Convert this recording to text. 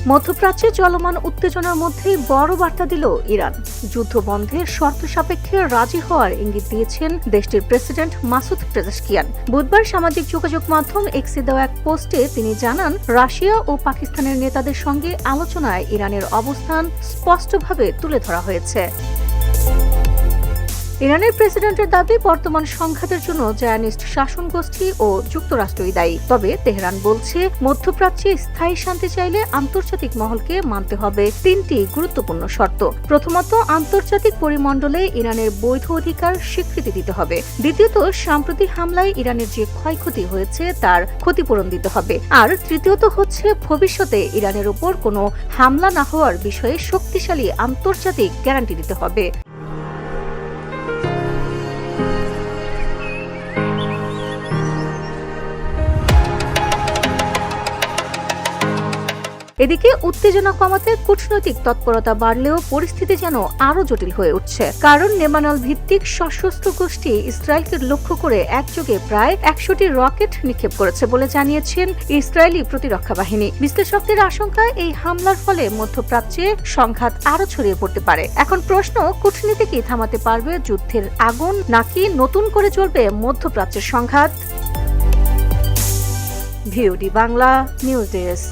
মধ্যপ্রাচ্যে চলমান উত্তেজনার মধ্যেই বড় বার্তা দিল ইরান। যুদ্ধ বন্ধের শর্ত সাপেক্ষে রাজি হওয়ার ইঙ্গিত দিয়েছেন দেশটির প্রেসিডেন্ট মাসুদ পেজেশকিয়ান। বুধবার সামাজিক যোগাযোগ মাধ্যম এক্সে দেওয়া এক পোস্টে তিনি জানান, রাশিয়া ও পাকিস্তানের নেতাদের সঙ্গে আলোচনায় ইরানের অবস্থান স্পষ্টভাবে তুলে ধরা হয়েছে। ইরানের প্রেসিডেন্টের দাবি, বর্তমান সংঘাতের জন্য জায়নিস্ট শাসন গোষ্ঠী ও যুক্তরাষ্ট্রই দায়ী। তবে তেহরান বলছে, মধ্যপ্রাচ্যে স্থায়ী শান্তি চাইলে আন্তর্জাতিক মহলকে মানতে হবে তিনটি গুরুত্বপূর্ণ শর্ত। প্রথমত, আন্তর্জাতিক পরিমণ্ডলে ইরানের বৈধ অধিকার স্বীকৃতি দিতে হবে। দ্বিতীয়ত, সাম্প্রতিক হামলায় ইরানের যে ক্ষয়ক্ষতি হয়েছে তার ক্ষতিপূরণ দিতে হবে। আর তৃতীয়ত হচ্ছে, ভবিষ্যতে ইরানের উপর কোনো হামলা না হওয়ার বিষয়ে শক্তিশালী আন্তর্জাতিক গ্যারান্টি দিতে হবে। এদিকে উত্তেজনা কমাতে কূটনৈতিক তৎপরতা বাড়লেও পরিস্থিতি যেন আরো জটিল হয়ে উঠছে। কারণ লেবানন ভিত্তিক সশস্ত্র গোষ্ঠী ইসরায়েলকে লক্ষ্য করে একযোগে প্রায় 100টি রকেট নিক্ষেপ করেছে বলে জানিয়েছেন ইসরায়েলি প্রতিরক্ষা বাহিনী। বিশ্লেষকদের আশঙ্কা, এই হামলার ফলে মধ্যপ্রাচ্যে সংঘাত আরো ছড়িয়ে পড়তে পারে। এখন প্রশ্ন, কূটনীতি কি থামাতে পারবে যুদ্ধের আগুন, নাকি নতুন করে চলবে মধ্যপ্রাচ্যের সংঘাত? VOD Bangla news desk.